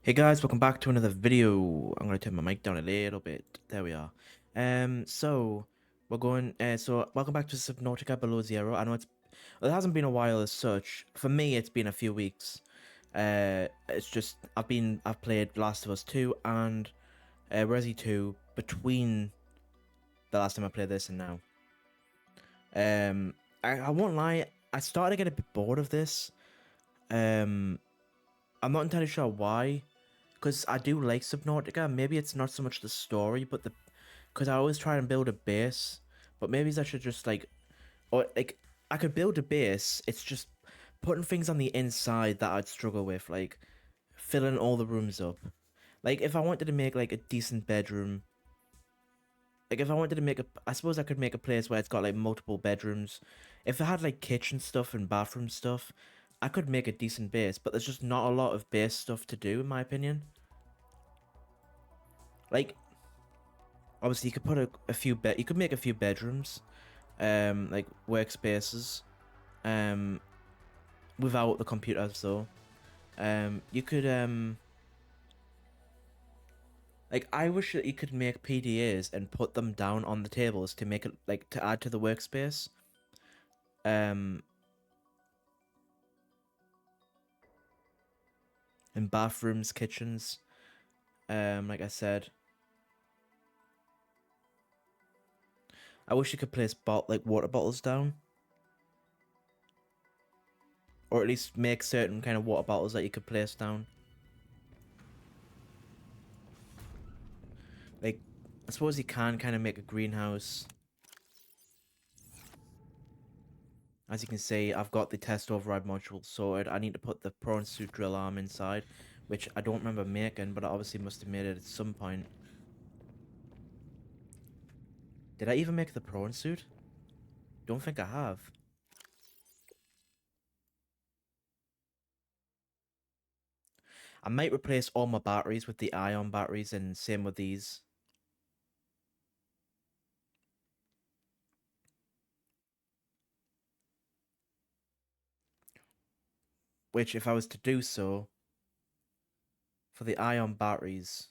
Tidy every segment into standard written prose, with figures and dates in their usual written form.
Hey guys, welcome back to another video. I'm gonna turn my mic down a little bit. There we are. So we're going. So welcome back to Subnautica Below Zero. I know it hasn't been a while as such. For me, it's been a few weeks. It's just I've played Last of Us 2 and Resi 2 between the last time I played this and now. I won't lie. I started to get a bit bored of this. Um, I'm not entirely sure why. Because I do like Subnautica. Maybe it's not so much the story, but because I always try and build a base. But maybe I should just or I could build a base. It's just putting things on the inside that I'd struggle with, like filling all the rooms up. Like if I wanted to make like a decent bedroom, like if I wanted to make I suppose I could make a place where it's got like multiple bedrooms. If it had like kitchen stuff and bathroom stuff, I could make a decent base. But there's just not a lot of base stuff to do, in my opinion. Like obviously you could put a few you could make a few bedrooms, like workspaces, um, without the computers though. You could like I wish that you could make PDAs and put them down on the tables to make it like to add to the workspace. Um, in bathrooms, kitchens. Like I said, I wish you could place like water bottles down, or at least make certain kind of water bottles that you could place down. Like, I suppose you can kind of make a greenhouse. As you can see, I've got the test override module sorted. I need to put the prawn suit drill arm inside, which I don't remember making, but I obviously must have made it at some point. Did I even make the prawn suit? Don't think I have. I might replace all my batteries with the ion batteries, and same with these. Which, if I was to do so, for the ion batteries,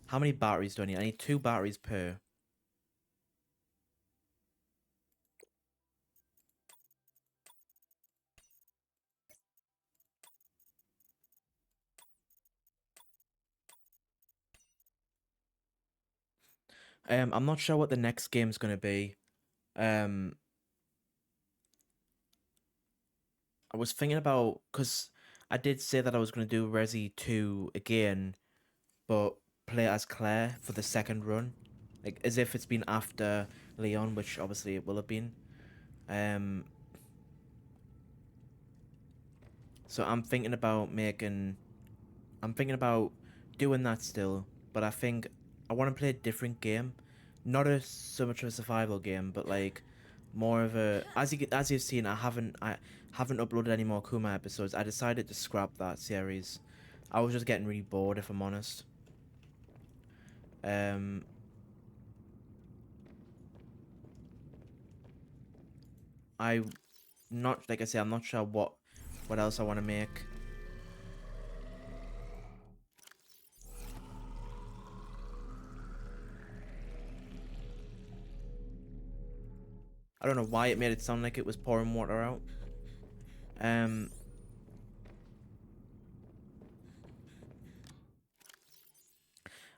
how many batteries do I need? I need 2 batteries per. I'm not sure what the next game's gonna be. Um, I was thinking about because I did say that I was gonna do Resi 2 again, but play as Claire for the second run, like as if it's been after Leon, which obviously it will have been. Um, so I'm thinking about doing that still, but I think I want to play a different game, not so much of a survival game, but like more of a as you've seen, I haven't uploaded any more Kuma episodes. I decided to scrap that series. I was just getting really bored, if I'm honest. Um, I not like I say, I'm not sure what else I want to make. I don't know why it made it sound like it was pouring water out. Um,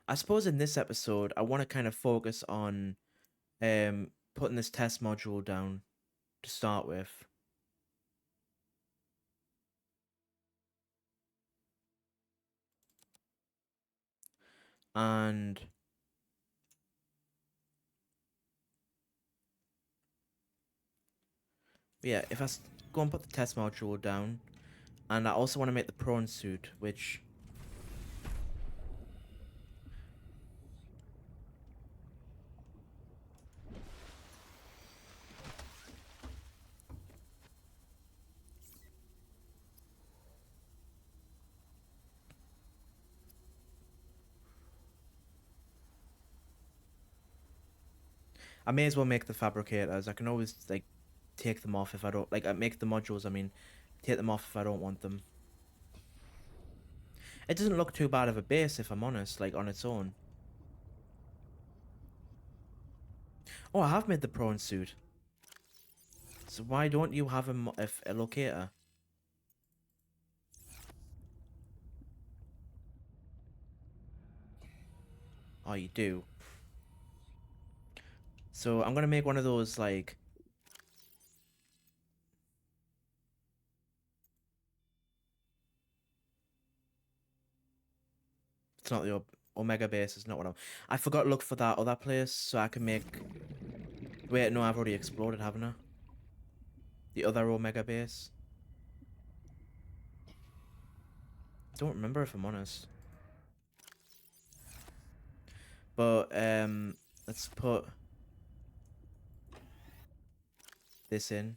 I suppose in this episode, I want to kind of focus on putting this test module down to start with. And yeah, if go and put the test module down, and I also want to make the prawn suit, which I may as well make the fabricators. I can always like take them off if I don't like. I make the modules. I mean, take them off if I don't want them. It doesn't look too bad of a base if I'm honest. Like on its own. Oh, I have made the prawn suit. So why don't you have a locator? Oh, you do. So I'm gonna make one of those like. It's not the Omega base. It's not what I'm. I forgot to look for that other place so I can make. Wait, no, I've already explored it, haven't I? The other Omega base. I don't remember if I'm honest. But let's put this in.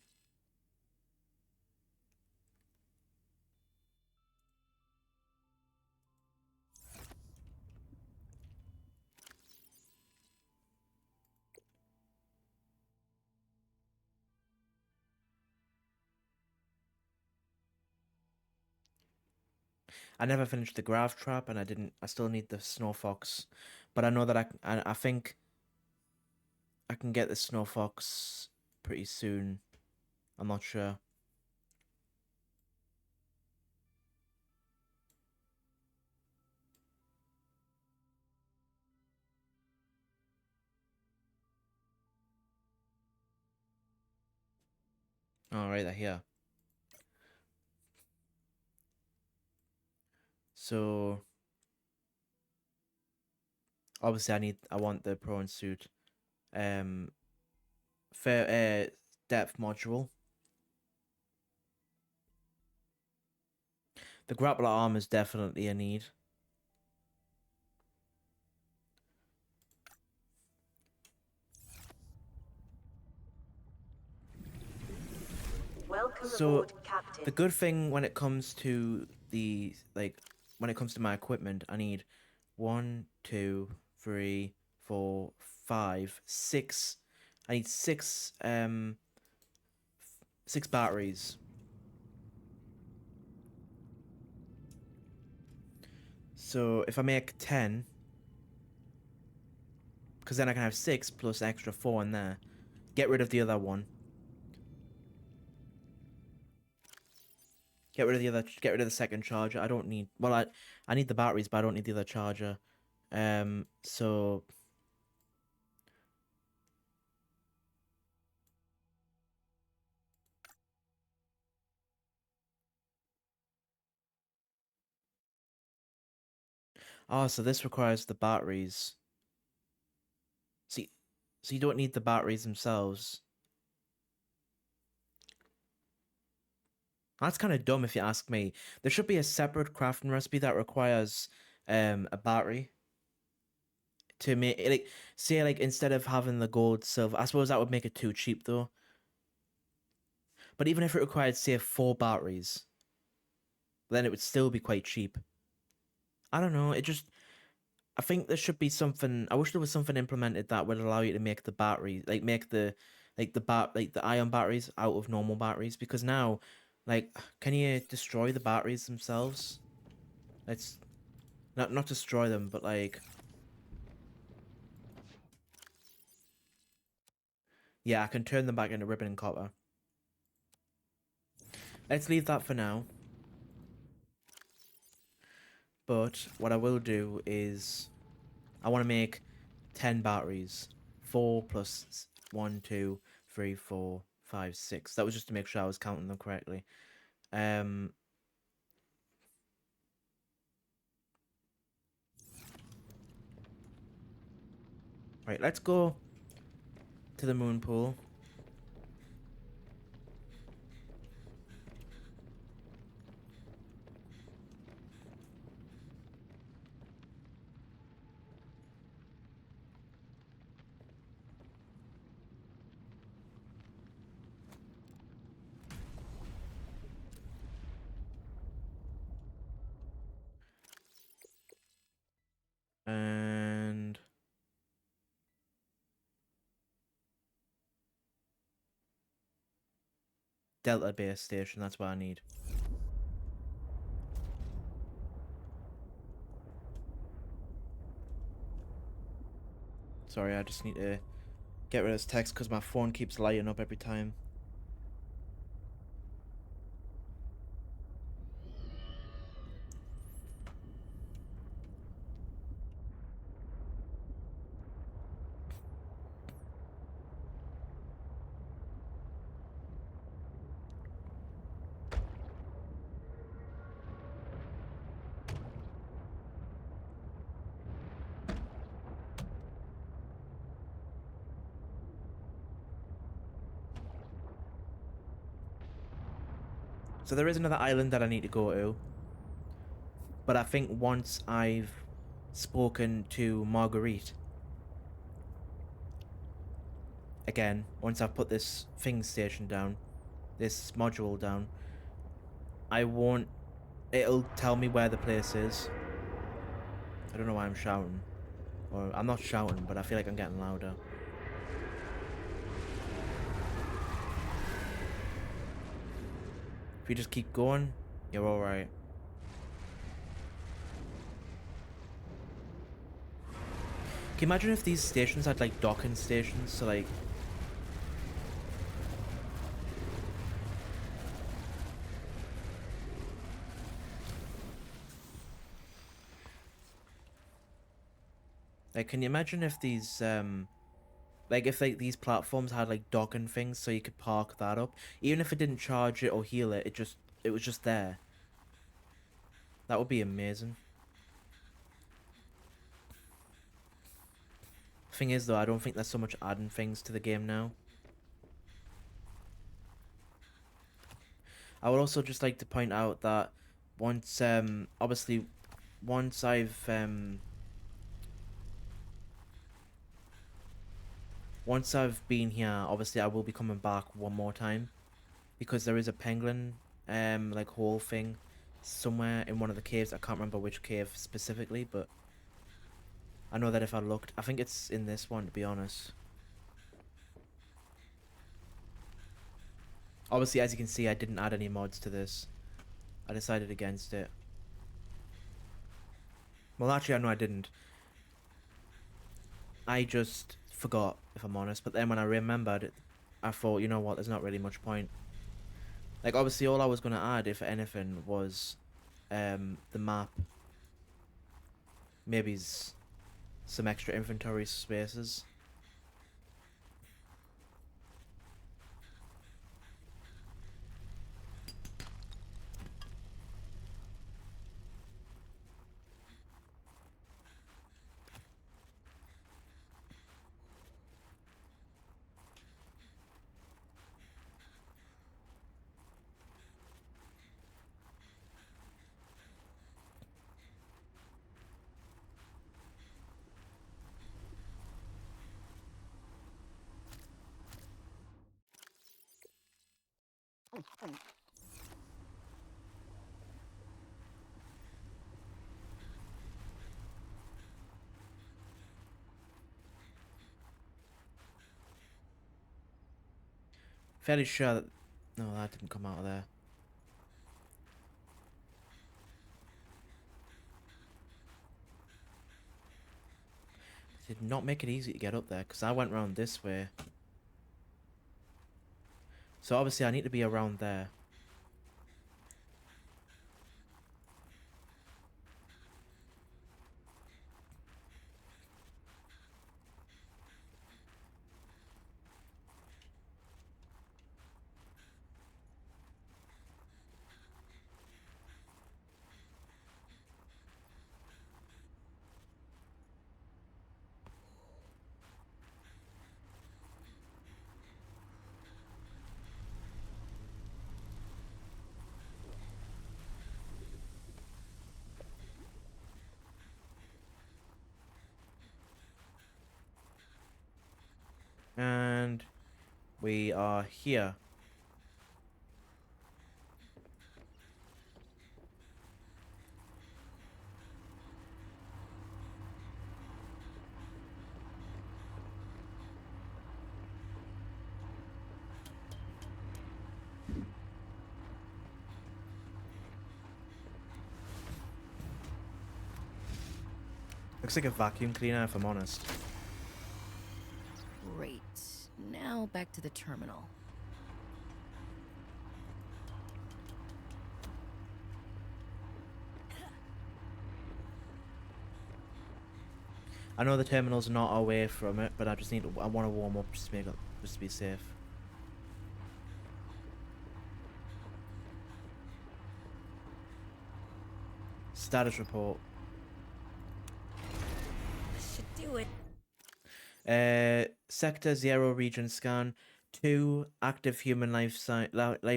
I never finished the grav trap, and I didn't. I still need the snow fox, but I know that I think I can get the snow fox pretty soon. I'm not sure. All right, they're here. So obviously, I want the prawn suit. Um, fair depth module. The grappler arm is definitely a need. Welcome So aboard, Captain. the good thing when it comes to the like when it comes to my equipment, I need 1, 2, 3, 4, 5, 6. I need six batteries. So if I make 10, because then I can have 6 plus an extra 4 in there. Get rid of the other one. Get rid of the other. Get rid of the second charger. I don't need. Well, I need the batteries, but I don't need the other charger. So so this requires the batteries. See, so you don't need the batteries themselves. That's kind of dumb if you ask me. There should be a separate crafting recipe that requires a battery to make like say like instead of having the gold silver. I suppose that would make it too cheap though. But even if it required say 4 batteries, then it would still be quite cheap. I don't know. I think there should be something. I wish there was something implemented that would allow you to make the batteries, like make like the ion batteries out of normal batteries. Because now, like, can you destroy the batteries themselves? It's not destroy them, but like, yeah, I can turn them back into ribbon and copper. Let's leave that for now. But what I will do is, I want to make 10 batteries. 4 plus 1, 2, 3, 4, 5, 6. That was just to make sure I was counting them correctly. Um, right, let's go to the moon pool. And Delta base station. That's what I need. Sorry, I just need to get rid of this text because my phone keeps lighting up every time. So there is another island that I need to go to. But I think once I've spoken to Marguerite, again, once I've put this thing station down, this module down, I won't... It'll tell me where the place is. I don't know why I'm shouting. Or, I'm not shouting, but I feel like I'm getting louder. If you just keep going, you're alright. Can you imagine if these stations had, like, docking stations? So, like... Like, can you imagine if these, like, if, like, these platforms had, like, docking things so you could park that up? Even if it didn't charge it or heal it, it was just there. That would be amazing. Thing is, though, I don't think there's so much adding things to the game now. I would also just like to point out that once, obviously, once I've been here, obviously I will be coming back one more time. Because there is a penguin, like, hole thing somewhere in one of the caves. I can't remember which cave specifically, but I know that if I looked, I think it's in this one, to be honest. Obviously, as you can see, I didn't add any mods to this. I decided against it. Well, actually, I know I didn't. I just forgot, if I'm honest. But then when I remembered it, I thought, you know what, there's not really much point. Like, obviously, all I was going to add, if anything, was the map. Maybe some extra inventory spaces. Fairly sure that... No, that didn't come out of there. Did not make it easy to get up there, because I went around this way. So obviously I need to be around there. And we are here. Looks like a vacuum cleaner, if I'm honest. Great. Now back to the terminal. I know the terminal's not away from it, but I just I want to warm up just to make it, just to be safe. Status report. This should do it. Sector 0 region scan. 2 active human life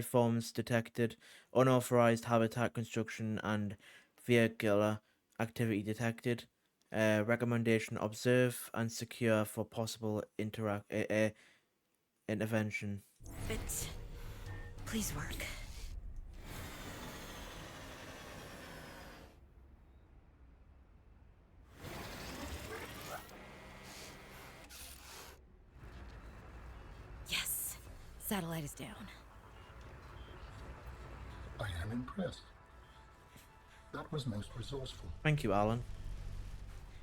forms detected. Unauthorized habitat construction and vehicular activity detected. Recommendation: observe and secure for possible intervention. Fit. Please work. Yes. Satellite is down. I am impressed. That was most resourceful. Thank you, Alan.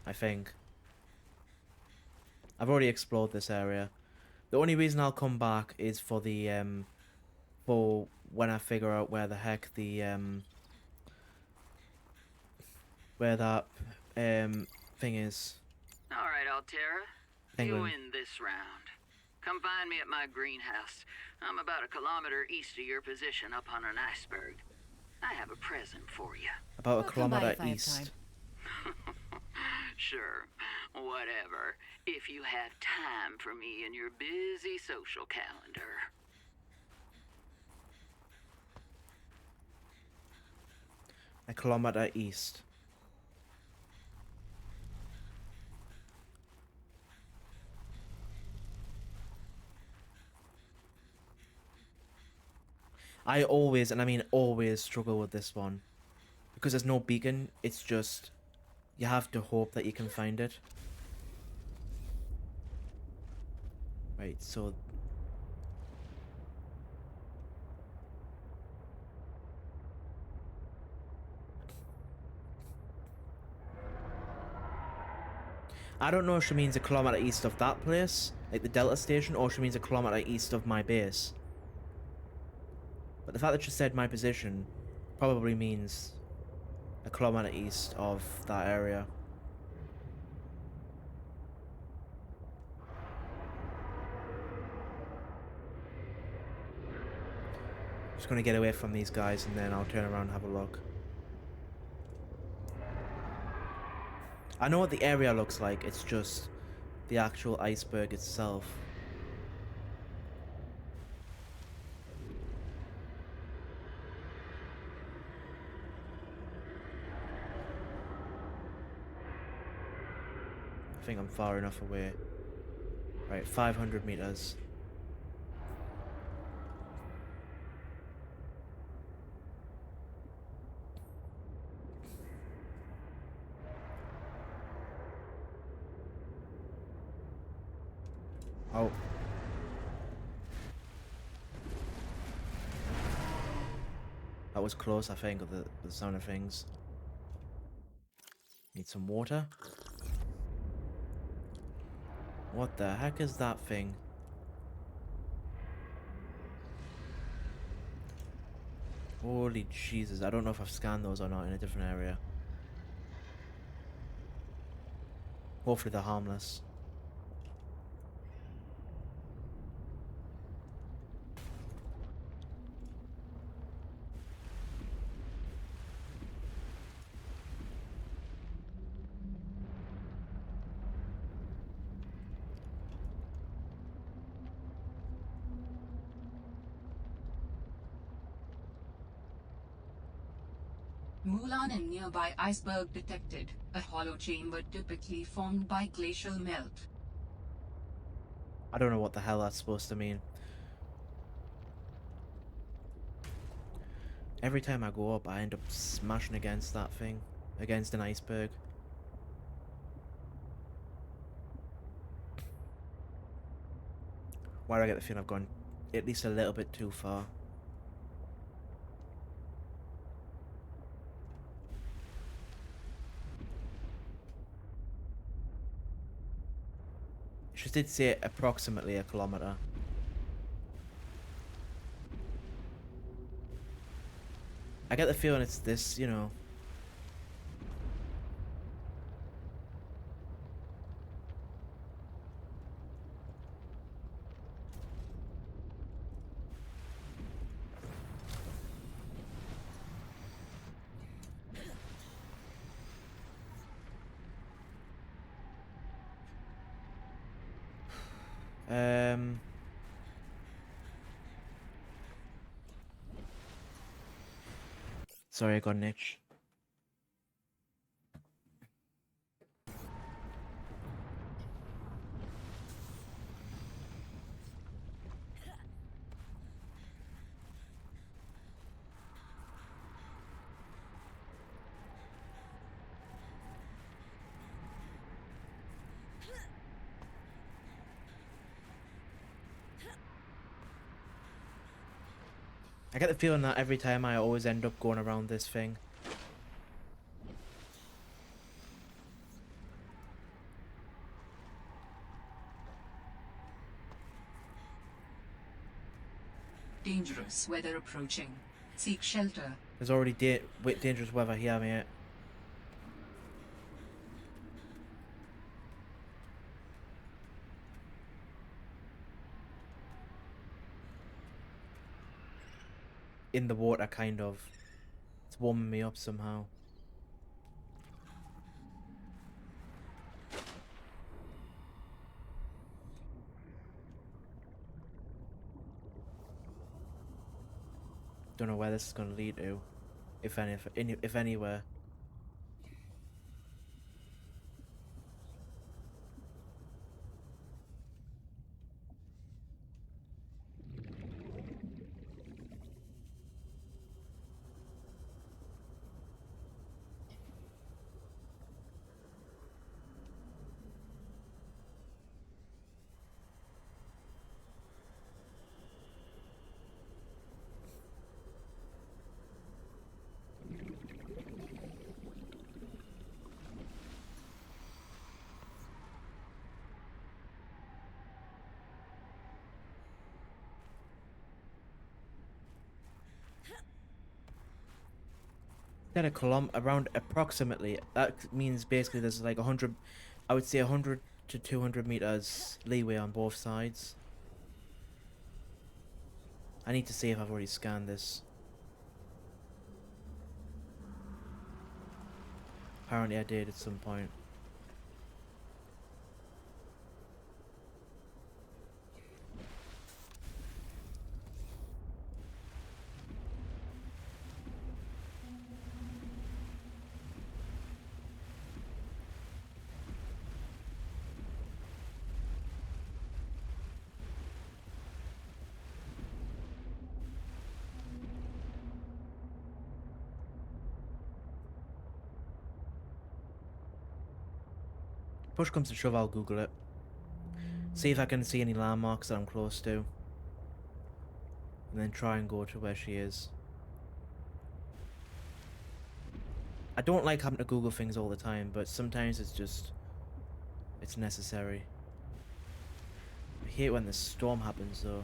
I think. I've already explored this area. The only reason I'll come back is for the for when I figure out where the heck the where that thing is. All right, Altera. Penguin. You win this round. Come find me at my greenhouse. I'm about a kilometer east of your position up on an iceberg. I have a present for you. About I'll a come by kilometer if I have east. Sure, whatever. If you have time for me in your busy social calendar. A kilometer east. I always, and I mean always, struggle with this one. Because there's no beacon, it's just... You have to hope that you can find it. Right, so... I don't know if she means a kilometer east of that place, like the Delta station, or she means a kilometer east of my base. But the fact that she said my position probably means a kilometer east of that area. Just gonna get away from these guys and then I'll turn around and have a look. I know what the area looks like, it's just the actual iceberg itself. I think I'm far enough away. Right, 500 meters. Oh. That was close, I think, of the sound of things. Need some water. What the heck is that thing? Holy Jesus, I don't know if I've scanned those or not in a different area. Hopefully they're harmless. Mulan and nearby iceberg detected, a hollow chamber typically formed by glacial melt. I don't know what the hell that's supposed to mean. Every time I go up, I end up smashing against that thing. Against an iceberg. Why do I get the feeling I've gone at least a little bit too far? She did say approximately a kilometer. I get the feeling it's this, you know. Um, sorry, I got an itch. I get the feeling that every time I always end up going around this thing. Dangerous weather approaching. Seek shelter. There's already dangerous weather here, mate. In the water, kind of. It's warming me up somehow. Don't know where this is going to lead to. If anywhere. At a around approximately. That means basically there's like 100, I would say 100 to 200 meters leeway on both sides. I need to see if I've already scanned this. Apparently I did at some point. Push comes to shove, I'll Google it. See if I can see any landmarks that I'm close to. And then try and go to where she is. I don't like having to Google things all the time, but sometimes it's necessary. I hate when the storm happens though.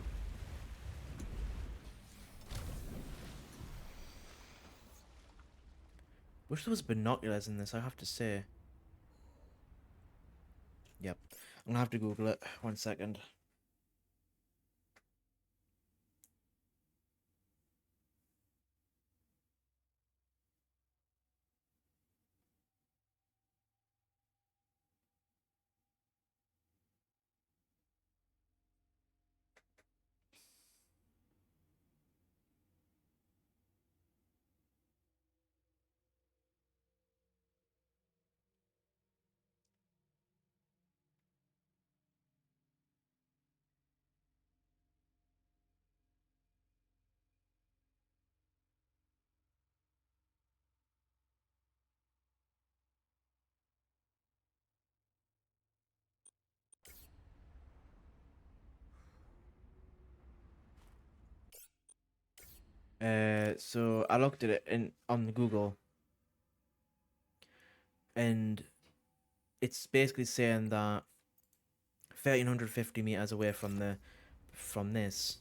Wish there was binoculars in this, I have to say. Yep. I'm gonna have to Google it. 1 second. So I looked at it on Google, and it's basically saying that 1,350 meters away from this,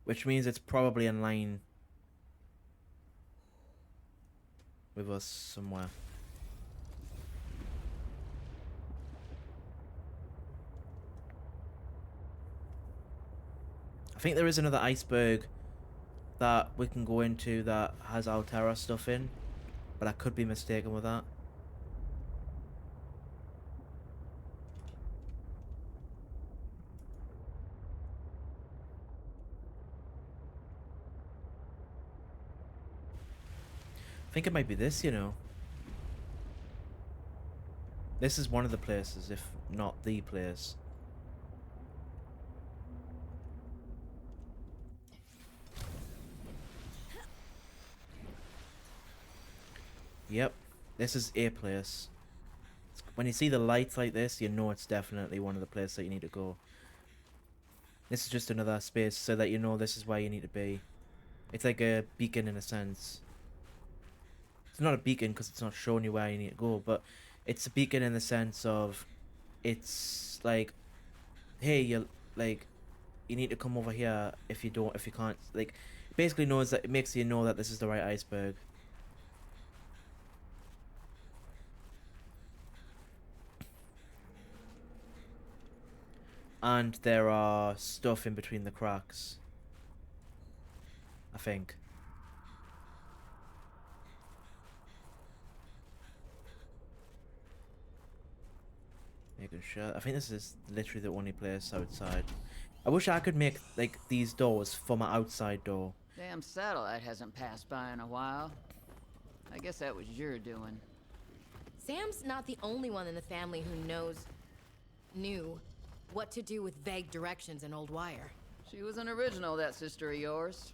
which means it's probably in line with us somewhere. I think there is another iceberg that we can go into that has Altera stuff in, but I could be mistaken with that. I think it might be this, you know. This is one of the places, if not the place. Yep, this is a place. When you see the lights like this, you know it's definitely one of the places that you need to go. This is just another space so that you know this is where you need to be. It's like a beacon in a sense. It's not a beacon because it's not showing you where you need to go, but it's a beacon in the sense of it's like, hey, you like you need to come over here if you can't, like, basically knows that it makes you know that this is the right iceberg. And there are stuff in between the cracks, I think. Making sure. I think this is literally the only place outside. I wish I could make like these doors for my outside door. Damn satellite hasn't passed by in a while. I guess that was your doing. Sam's not the only one in the family who knew what to do with vague directions in Old Wire. She was an original, that sister of yours.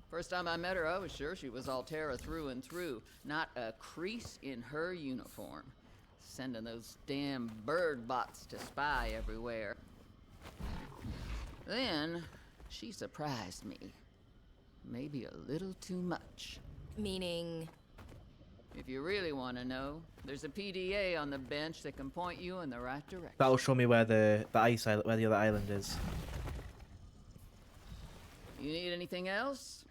First time I met her, I was sure she was Altera through and through. Not a crease in her uniform. Sending those damn bird bots to spy everywhere. Then, she surprised me. Maybe a little too much. Meaning? If you really want to know, there's a PDA on the bench that can point you in the right direction. That'll show me where the other island is. You need anything else?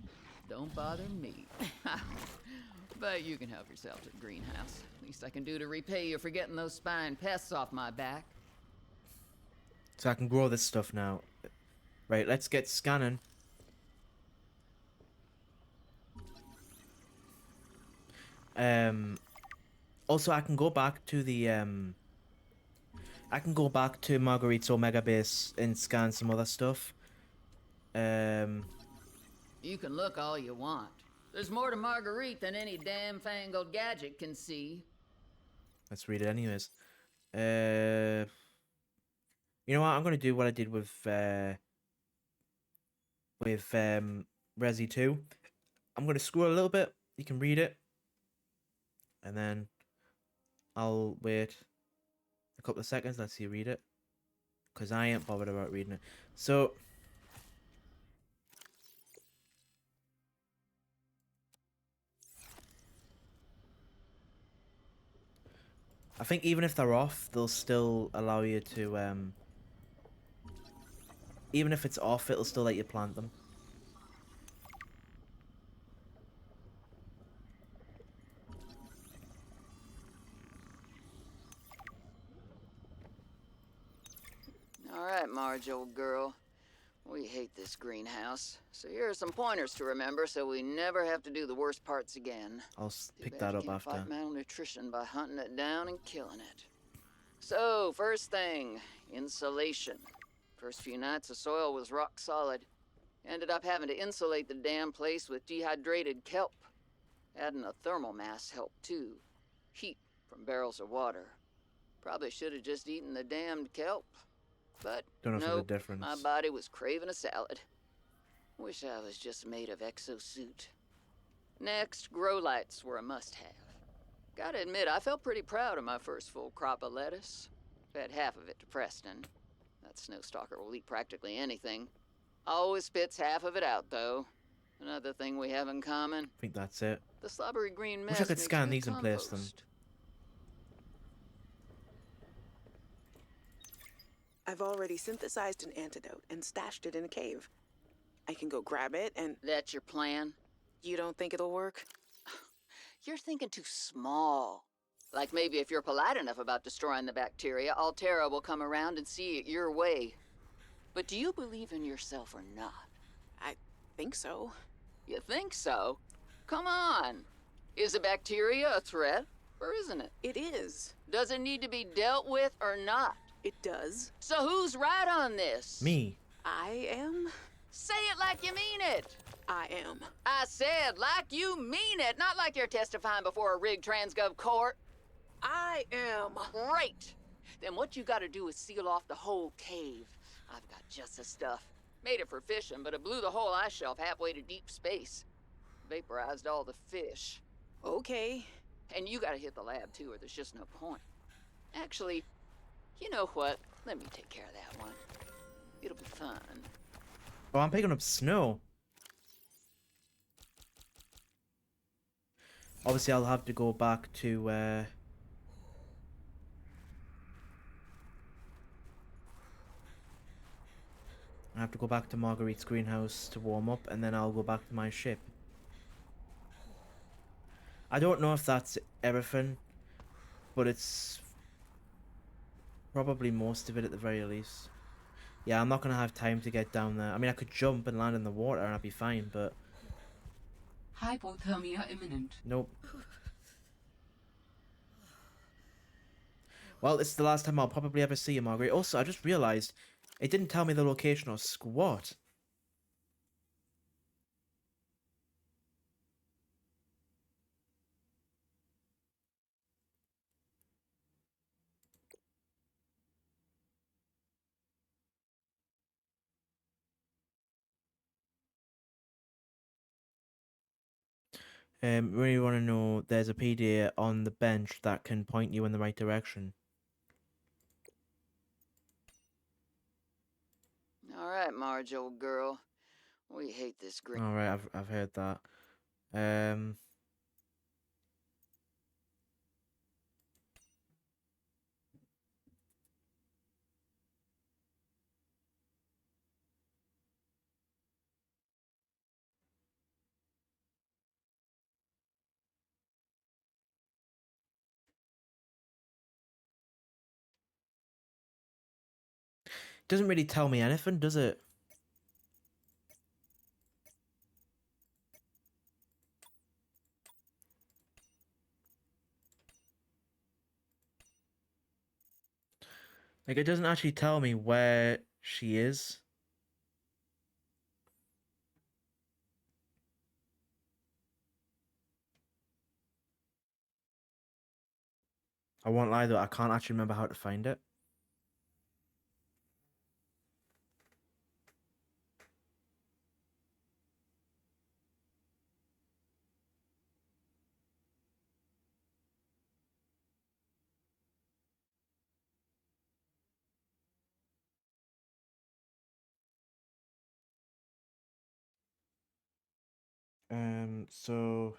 Don't bother me. But you can help yourself to the greenhouse. Least I can do to repay you for getting those spine pests off my back. So I can grow this stuff now. Right, let's get scanning. Also I can go back to the I can go back to Marguerite's Omega base and scan some other stuff. You can look all you want. There's more to Marguerite than any damn fangled gadget can see. Let's read it anyways. You know what? I'm gonna do what I did with Resi 2. I'm gonna scroll a little bit. You can read it, and then I'll wait a couple of seconds. Let's see you read it, because I ain't bothered about reading it. So. I think even if they're off, they'll still allow you to, even if it's off, it'll still let you plant them. All right, Marge, old girl. We hate this greenhouse. So here are some pointers to remember so we never have to do the worst parts again. I'll Too pick bad that you up can't after. fight malnutrition by hunting it down and killing it. So, first thing, insulation. First few nights the soil was rock solid. Ended up having to insulate the damn place with dehydrated kelp. Adding a thermal mass helped too. Heat from barrels of water. Probably should have just eaten the damned kelp. But Don't know if there's a nope, difference. my body was craving a salad. Wish I was just made of exosuit. Next, grow lights were a must-have. Gotta admit, I felt pretty proud of my first full crop of lettuce. Fed half of it to Preston. That snowstalker will eat practically anything. Always spits half of it out, though. Another thing we have in common. I think that's it. The slobbery green mess Wish I could makes scan good these and place them. compost. I've already synthesized an antidote and stashed it in a cave. I can go grab it and... That's your plan? You don't think it'll work? You're thinking too small. Like maybe if you're polite enough about destroying the bacteria, Altera will come around and see it your way. But do you believe in yourself or not? I think so. You think so? Come on. Is the bacteria a threat, or isn't it? It is. Does it need to be dealt with or not? It does. So who's right on this? Me. I am. Say it like you mean it. I am. I said like you mean it, not like you're testifying before a rigged transgov court. I am. Great. Then what you gotta do is seal off the whole cave. I've got just the stuff. Made it for fishing, but it blew the whole ice shelf halfway to deep space. Vaporized all the fish. Okay. And you gotta hit the lab too, or there's just no point. Actually, you know what? Let me take care of that one. It'll be fun. Oh, I'm picking up snow. Obviously, I'll have to go back to, I have to go back to Marguerite's greenhouse to warm up, and then I'll go back to my ship. I don't know if that's everything, but it's probably most of it at the very least. Yeah, I'm not gonna have time to get down there. I mean, I could jump and land in the water and I'd be fine, but Hypothermia imminent. nope. Well, it's the last time I'll probably ever see you, Marguerite. Also, I just realised it didn't tell me the location or squat. Really want to know, there's a PDA on the bench that can point you in the right direction. All right, Marge, old girl. We hate this green. Alright, I've heard that. Um, doesn't really tell me anything, does it? Like, it doesn't actually tell me where she is. I won't lie though, I can't actually remember how to find it. So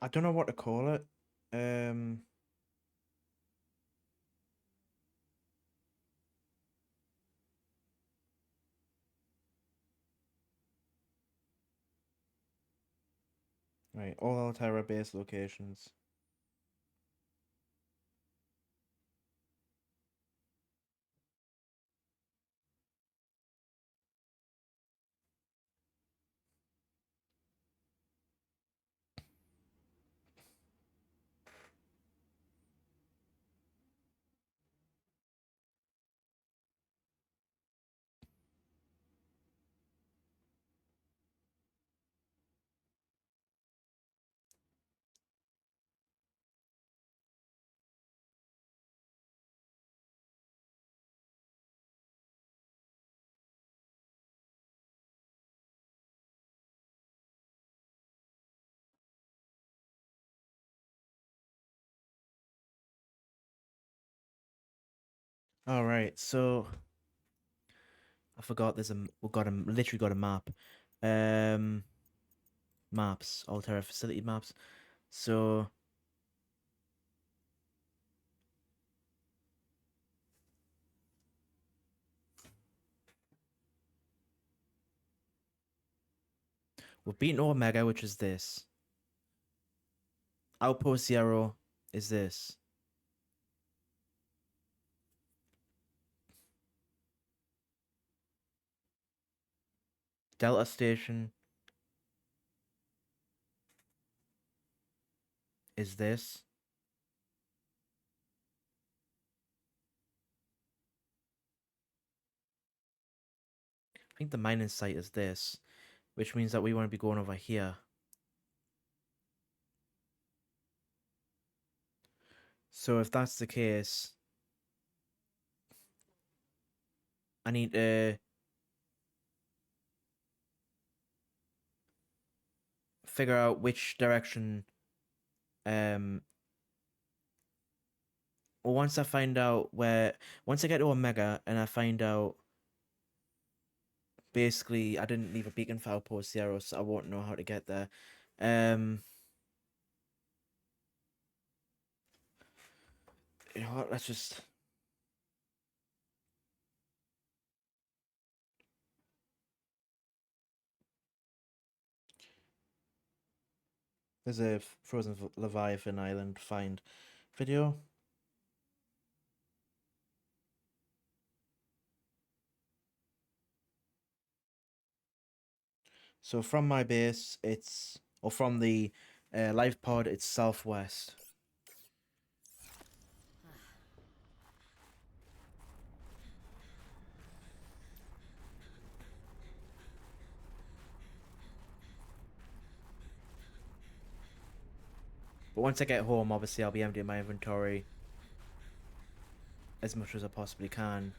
I don't know what to call it. Um, right, all Altera base locations. All right, so I forgot there's literally got a map. Um, maps, Altera facility maps. So we've beaten Omega, which is this. Outpost Zero is this. Delta Station is this. I think the mining site is this, which means that we want to be going over here. So if that's the case, I need to figure out which direction. Well, once I get to Omega and I find out, basically, I didn't leave a beacon for Outpost Zero, so I won't know how to get there. You know what? Let's just. There's a Frozen Leviathan Island find video. So from my base, or from the life pod, it's southwest. But once I get home, obviously I'll be emptying my inventory as much as I possibly can.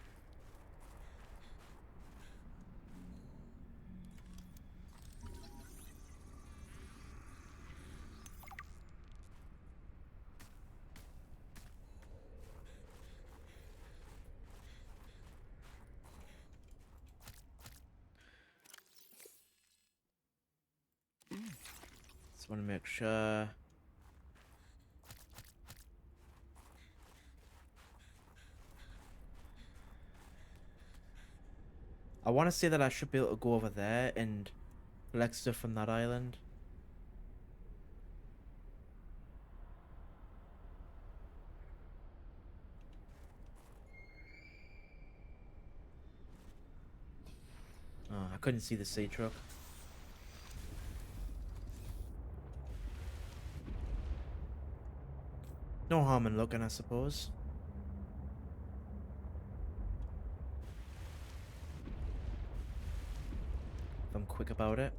Just want to make sure. I want to say that I should be able to go over there and collect stuff from that island. Oh, I couldn't see the sea truck. No harm in looking, I suppose. If I'm quick about it.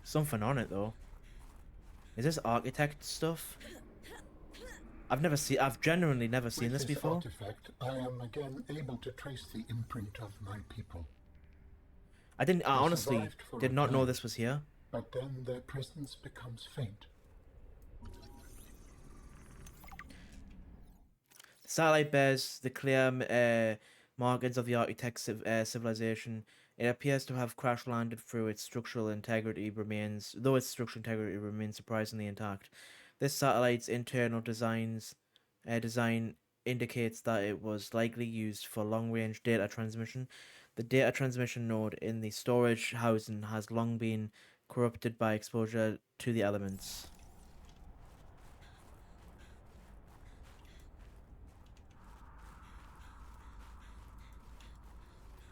Something on it though. Is this architect stuff? I've genuinely never seen With this this before. artifact, I am again able to trace the imprint of my people. I honestly survived for did a not know time. this was here. But then their presence becomes faint. The satellite bears the clear markings of the architect's civilization. It appears to have crash landed though its structural integrity remains surprisingly intact. This satellite's internal design indicates that it was likely used for long-range data transmission. The data transmission node in the storage housing has long been corrupted by exposure to the elements.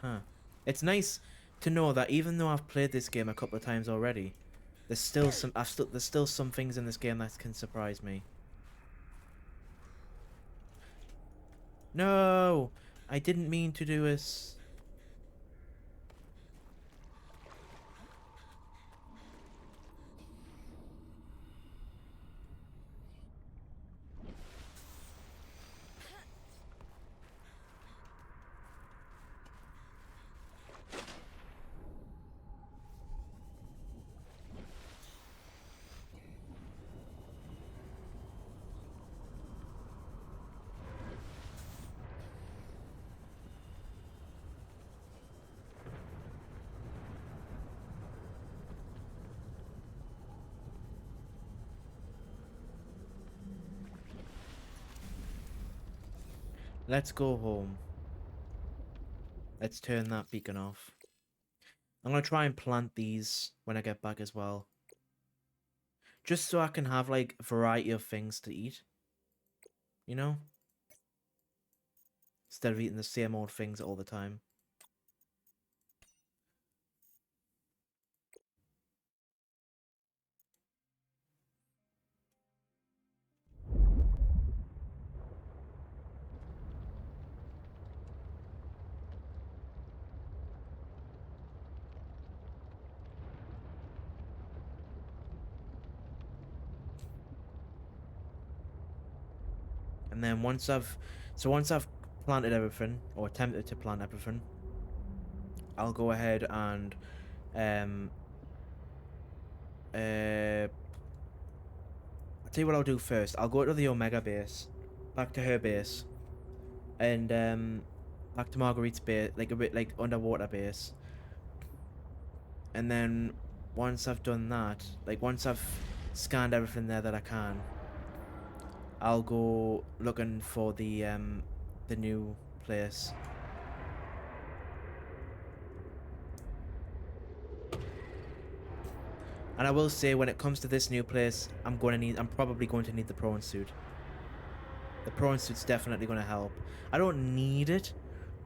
Huh. It's nice to know that even though I've played this game a couple of times already, there's still some things in this game that can surprise me. No, I didn't mean to do this. Let's go home. Let's turn that beacon off. I'm gonna try and plant these when I get back as well. Just so I can have like a variety of things to eat. You know? Instead of eating the same old things all the time. And then once I've planted everything, or attempted to plant everything, I'll go ahead and um I'll tell you what I'll do first. I'll go to the Omega base, back to her base, and back to Marguerite's base, like a bit like underwater base. And then once I've done that, like once I've scanned everything there that I can, I'll go looking for the new place. And I will say, when it comes to this new place, I'm probably going to need the prawn suit. The prawn suit's definitely going to help. I don't need it,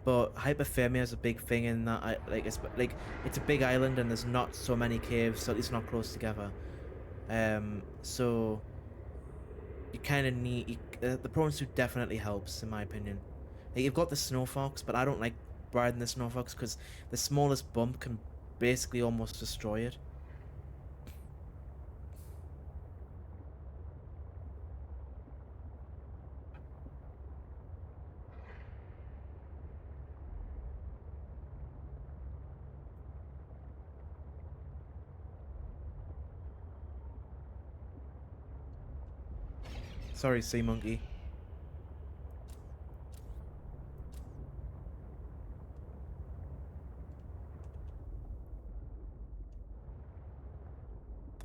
but hypothermia is a big thing in that. It's a big island and there's not so many caves, so at least not close together. So you kind of the prawn suit definitely helps, in my opinion. Like, you've got the snow fox, but I don't like riding the snow fox because the smallest bump can basically almost destroy it. Sorry, sea monkey.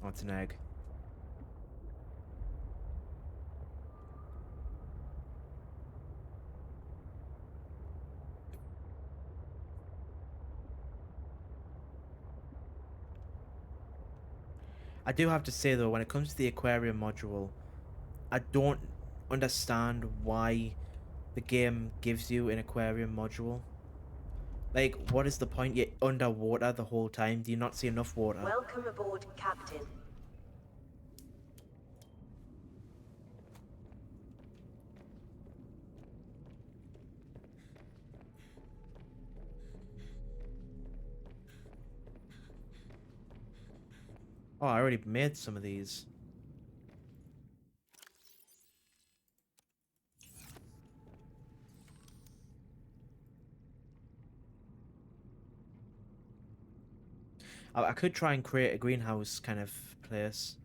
Oh, it's an egg. I do have to say though, when it comes to the aquarium module, I don't understand why the game gives you an aquarium module. Like, what is the point? You're underwater the whole time. Do you not see enough water? Welcome aboard, Captain. Oh, I already made some of these. I could try and create a greenhouse kind of place.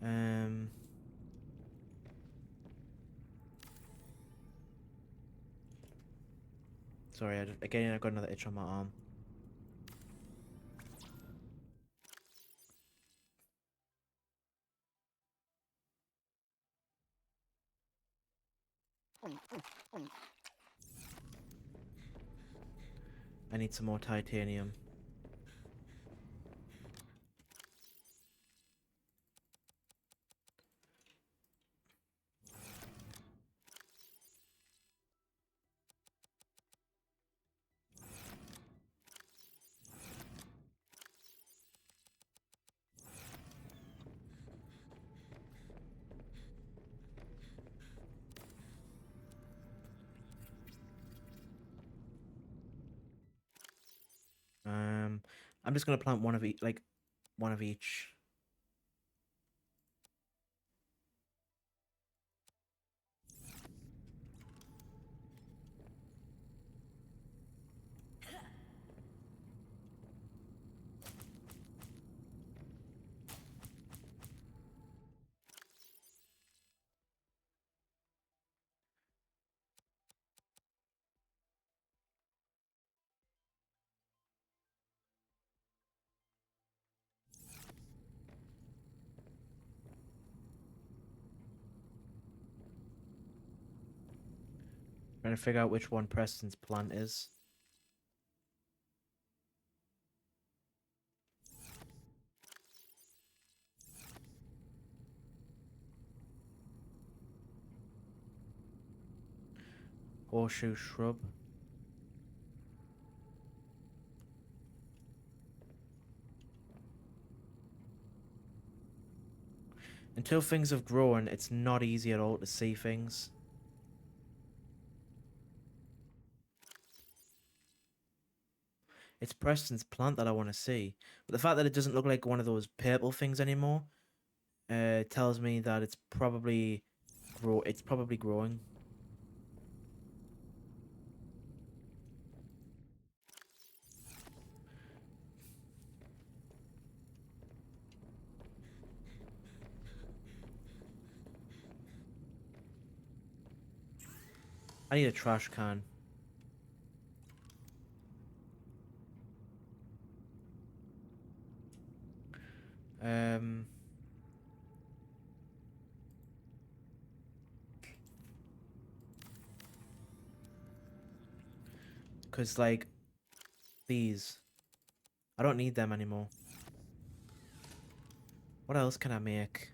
Um, Sorry, again, I got another itch on my arm. I need some more titanium. Um, I'm just gonna plant one of each, like one of each. Trying to figure out which one Preston's plant is. Horseshoe shrub. Until things have grown, it's not easy at all to see things. It's Preston's plant that I want to see. But the fact that it doesn't look like one of those purple things anymore tells me that it's probably growing. I need a trash can. Um, because like these, I don't need them anymore. What else can I make?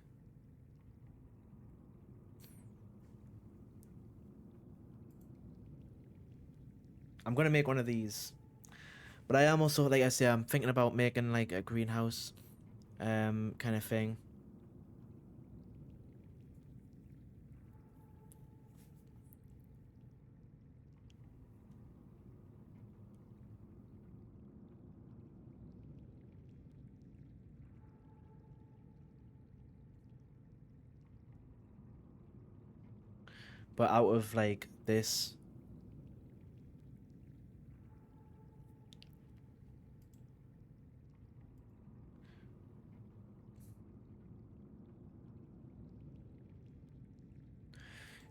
I'm gonna make one of these, but I am also, like I say, I'm thinking about making like a greenhouse, kind of thing. But out of like this.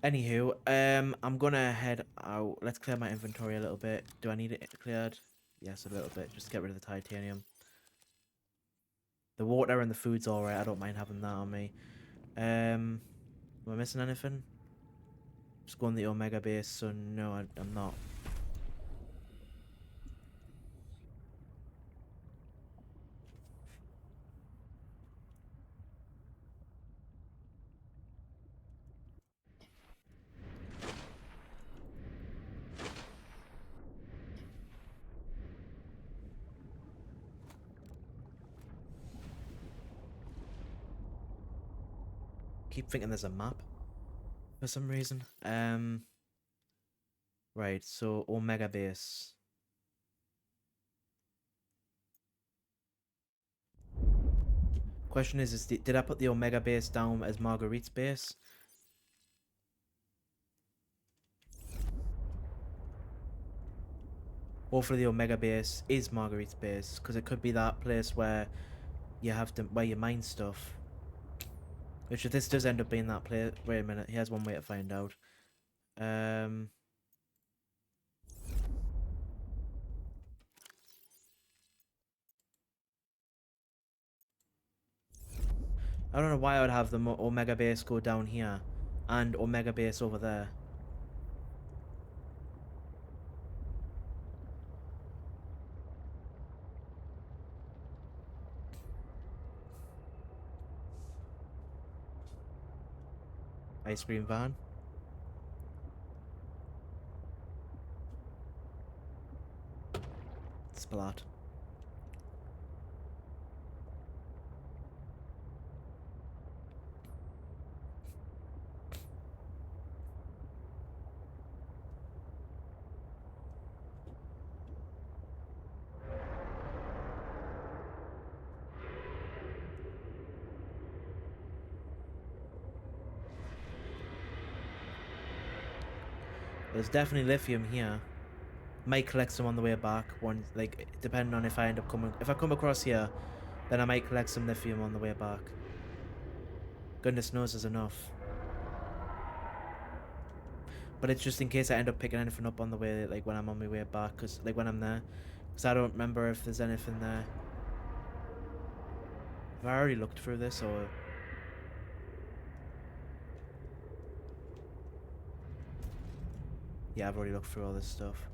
Anywho, I'm gonna head out. Let's clear my inventory a little bit. Do I need it cleared? Yes, a little bit. Just to get rid of the titanium. The water and the food's alright. I don't mind having that on me. Am I missing anything? Just go on the Omega base, so no, I'm not. Keep thinking there's a map for some reason. Right, so Omega base. Question is did I put the Omega base down as Marguerite's base? Hopefully the Omega base is Marguerite's base, because it could be that place where you have to, where you mine stuff. Which if this does end up being that place, wait a minute, here's one way to find out. I don't know why I would have the Omega base go down here and Omega base over there. Ice cream van. Splat. There's definitely lithium here. Might collect some on the way back. One, like, depending on if I end up coming, if I come across here, then I might collect some lithium on the way back. Goodness knows there's enough. But it's just in case I end up picking anything up on the way, like when I'm on my way back, cause like when I'm there, cause I don't remember if there's anything there. Have I already looked through this or? Yeah, I've already looked through all this stuff.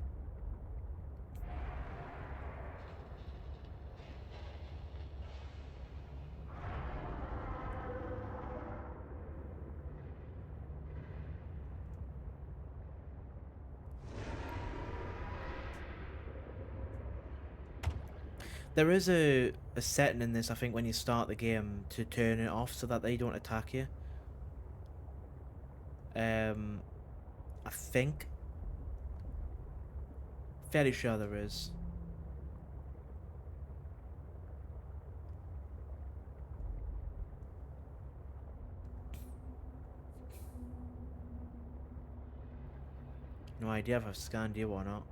There is a setting in this, I think, when you start the game to turn it off so that they don't attack you. I think. Fairly sure there is. No idea if I've scanned you or not.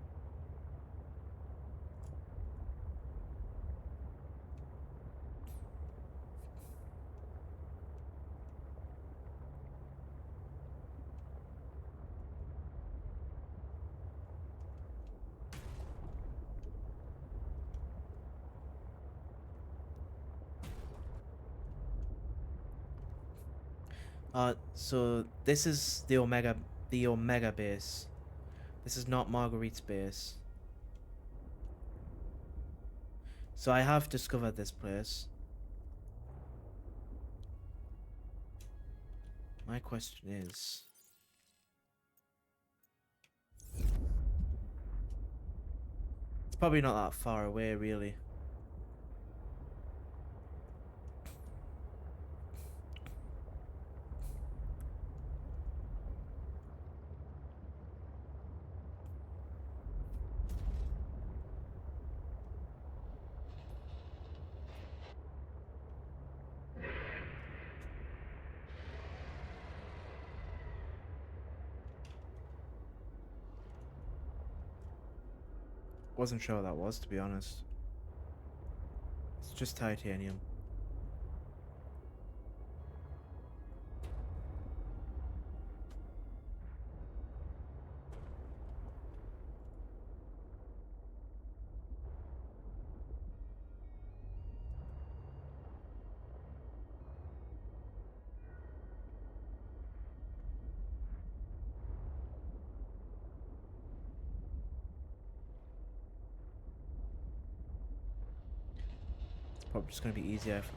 So this is the Omega base. This is not Marguerite's base. So I have discovered this place. My question is... It's probably not that far away, really. Wasn't sure what that was, to be honest. It's just titanium. It's probably just gonna be easier if...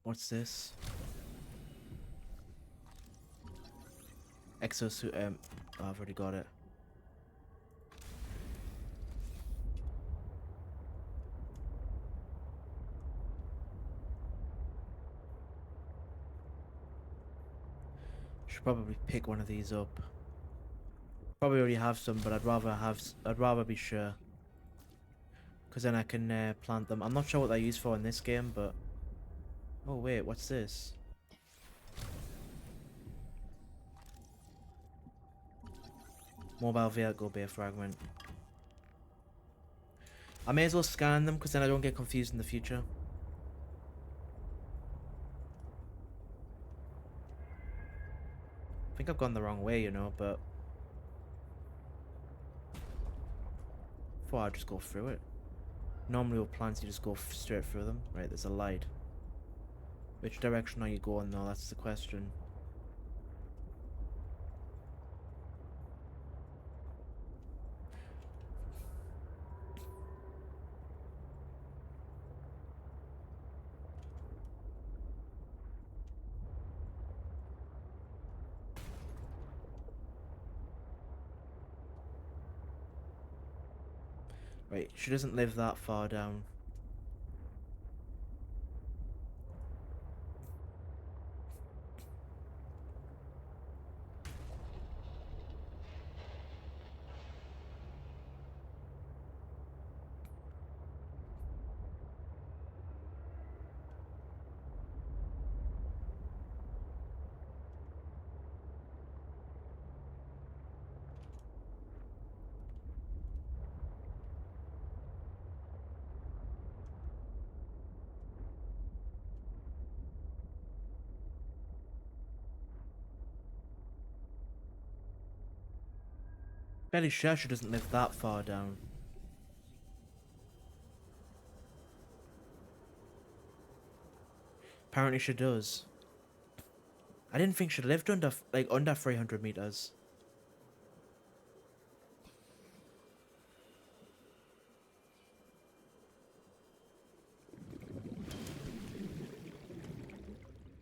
What's this? Exosuit, oh, I've already got it. Should probably pick one of these up. Probably already have some, but I'd rather be sure. Because then I can plant them. I'm not sure what they're used for in this game, but... Oh wait, what's this? Mobile vehicle bay fragment. I may as well scan them, because then I don't get confused in the future. I think I've gone the wrong way, you know, but... Thought I'd just go through it. Normally with plants you just go straight through them. Right, there's a light. Which direction are you going though? That's the question. Right, she doesn't live that far down. Fairly sure she doesn't live that far down. Apparently she does. I didn't think she lived under like under 300 meters.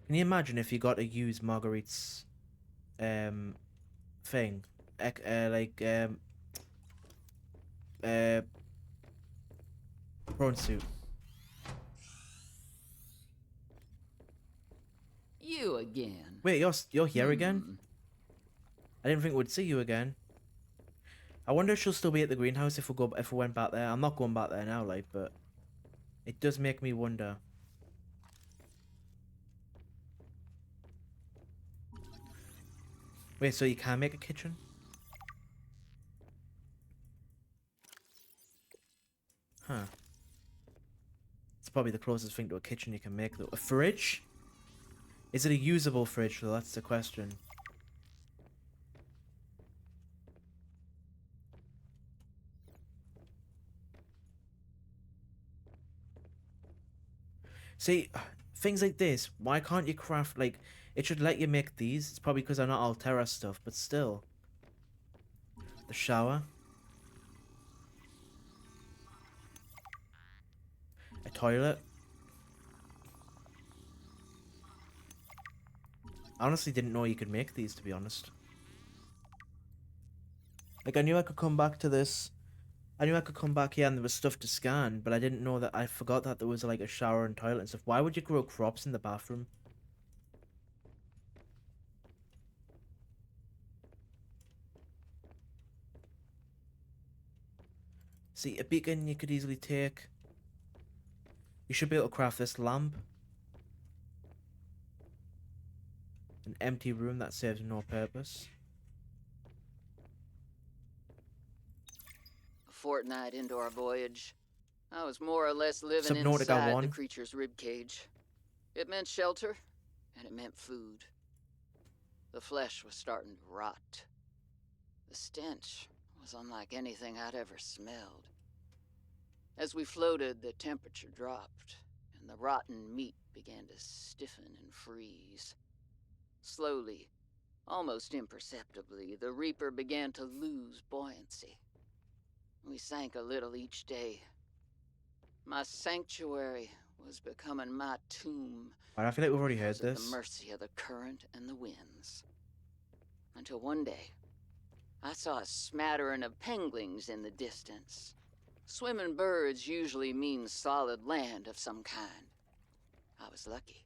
Can you imagine if you got to use Marguerite's thing, uh prawn suit? You again. Wait, you're here again? I didn't think we'd see you again. I wonder if she'll still be at the greenhouse if we went back there. I'm not going back there now, like, but it does make me wonder. Wait, so you can make a kitchen? Huh. It's probably the closest thing to a kitchen you can make, though. A fridge? Is it a usable fridge, though? That's the question. See, things like this, why can't you craft, like, it should let you make these. It's probably because they're not Altera stuff, but still. The shower. A toilet. I honestly didn't know you could make these, to be honest. Like, I knew I could come back to this. I knew I could come back here and there was stuff to scan, but I didn't know that. I forgot that there was, like, a shower and toilet and stuff. Why would you grow crops in the bathroom? See, a beacon you could easily take. You should be able to craft this lamp. An empty room that serves no purpose. A fortnight into our voyage, I was more or less living Subnautica inside 1. the creature's ribcage. It meant shelter, and it meant food. The flesh was starting to rot. The stench was unlike anything I'd ever smelled. As we floated, the temperature dropped, and the rotten meat began to stiffen and freeze. Slowly, almost imperceptibly, the Reaper began to lose buoyancy. We sank a little each day. My sanctuary was becoming my tomb. I feel like we've already I heard was at the this. mercy of the current and the winds. Until one day, I saw a smattering of penguins in the distance. Swimming birds usually mean solid land of some kind. I was lucky.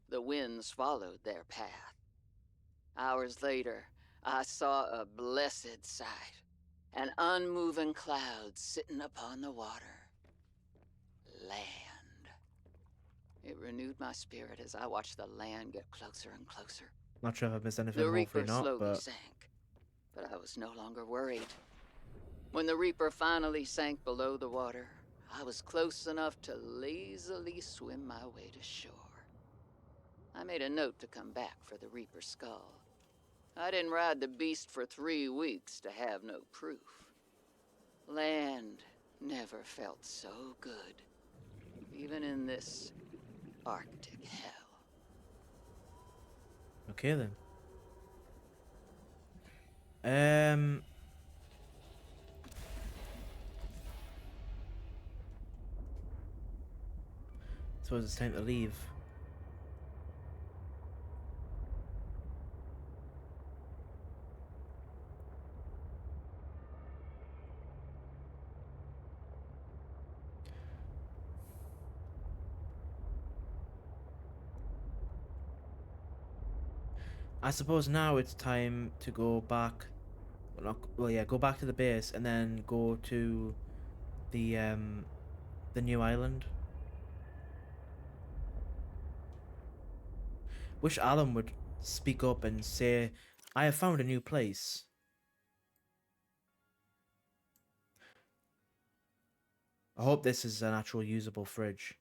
The winds followed their path. Hours later, I saw a blessed sight. An unmoving cloud sitting upon the water. Land. It renewed my spirit as I watched the land get closer and closer. Not sure if I've missed anything, The hopefully Reaper not, slowly but... sank, but I was no longer worried. When the Reaper finally sank below the water, I was close enough to lazily swim my way to shore. I made a note to come back for the Reaper skull. I didn't ride the beast for 3 weeks to have no proof. Land never felt so good, even in this Arctic hell. Okay, then. Suppose it's time to leave. I suppose now it's time to go back. Well, yeah, go back to the base and then go to the new island. Wish Alan would speak up and say, "I have found a new place." I hope this is an actual usable fridge.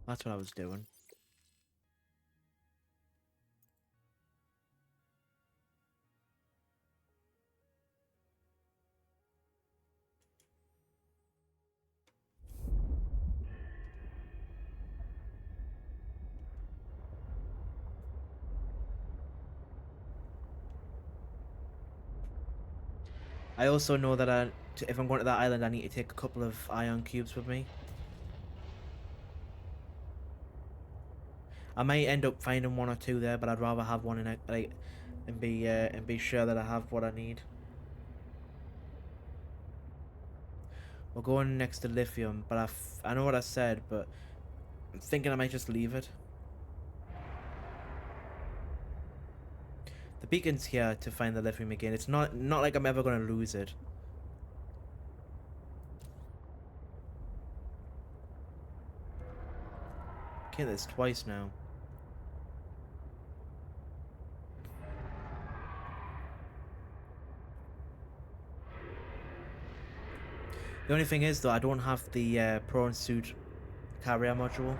That's what I was doing. I also know that if I'm going to that island, I need to take a couple of ion cubes with me. I might end up finding one or two there, but I'd rather have one in it, like, and be sure that I have what I need. We're going next to lithium, but I know what I said, but I'm thinking I might just leave it. The beacon's here to find the lithium again. It's not like I'm ever gonna lose it. Can't this twice now. The only thing is though, I don't have the prawn suit carrier module.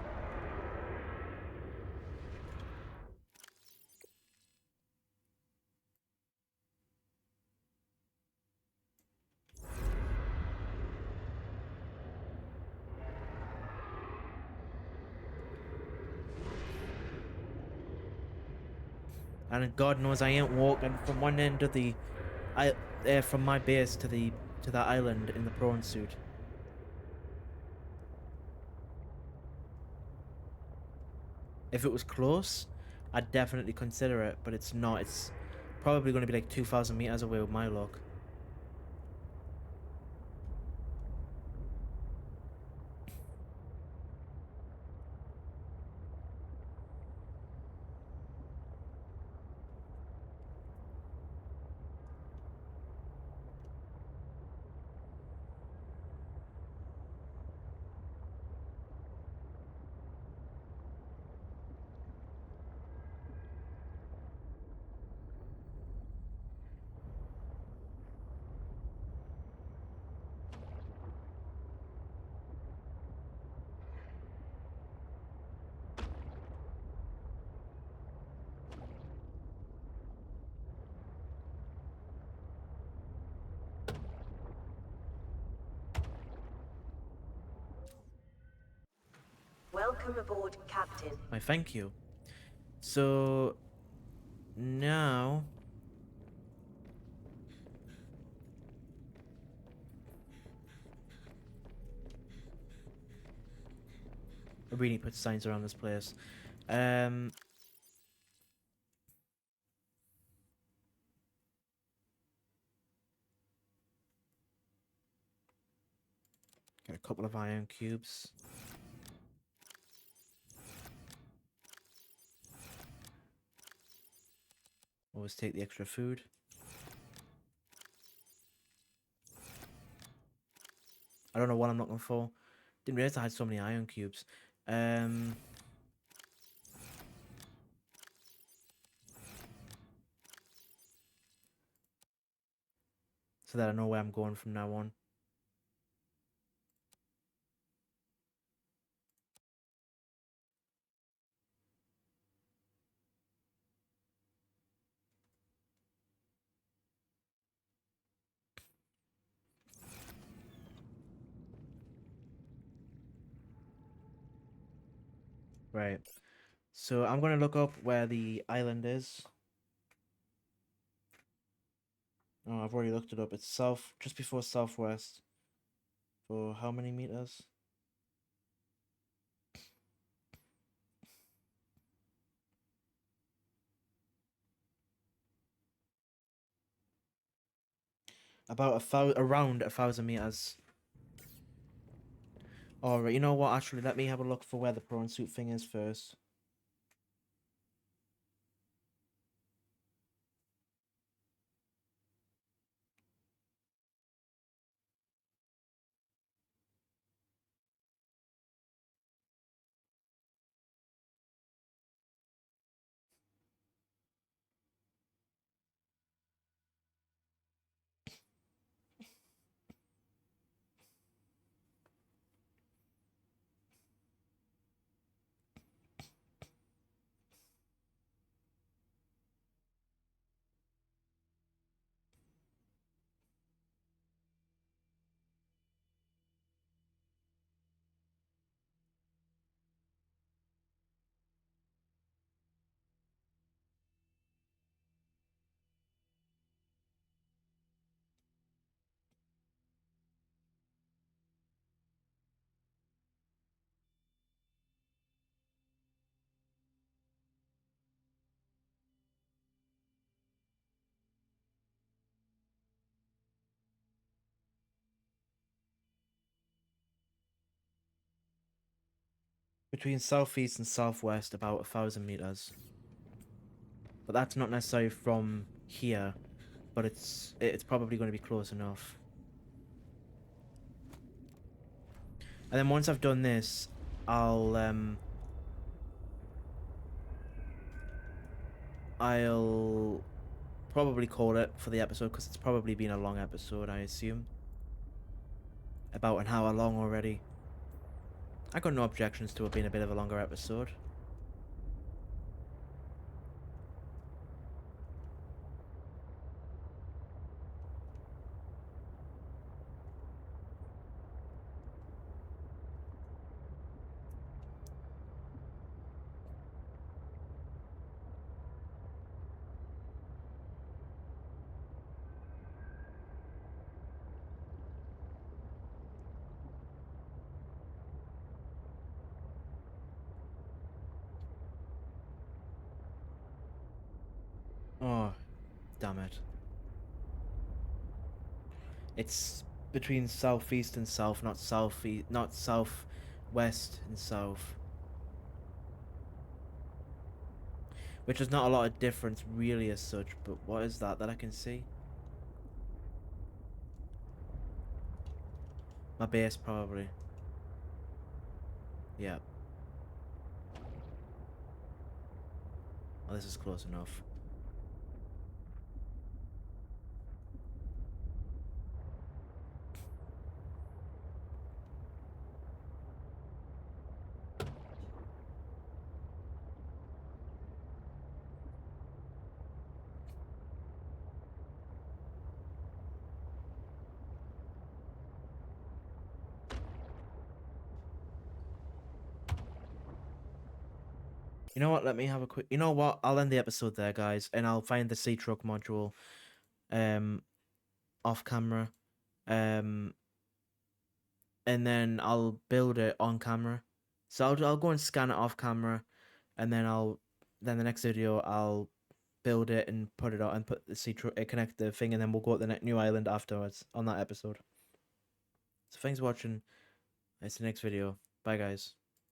And God knows I ain't walking from one end of from my base to that island in the prawn suit. If it was close, I'd definitely consider it, but it's not. It's probably going to be like 2,000 meters away with my luck. Welcome aboard, Captain. I thank you. So now I really put signs around this place. Um, Get a couple of iron cubes. Always take the extra food. I don't know what I'm looking for. Didn't realize I had so many iron cubes. So that I know where I'm going from now on. Right. So I'm gonna look up where the island is. Oh, I've already looked it up. It's just before southwest. For how many meters? Around 1,000 meters. Alright, you know what? Actually, let me have a look for where the prawn suit thing is first. between southeast and southwest, about 1,000 meters. But that's not necessarily from here, but it's probably going to be close enough. And then once I've done this, I'll probably call it for the episode, because it's probably been a long episode, I assume. About an hour long already. I got no objections to it being a bit of a longer episode. Oh, damn it. It's between southeast and south, not southeast, not southwest and south. Which is not a lot of difference really as such, but what is that I can see? My base probably. Yeah. Oh, this is close enough. You know what? Let me have a quick. You know what? I'll end the episode there, guys, and I'll find the sea truck module, off camera, and then I'll build it on camera. So I'll go and scan it off camera, and then the next video I'll build it and put it out and put the sea truck, connect the thing, and then we'll go to the new island afterwards on that episode. So thanks for watching. It's the next video. Bye, guys.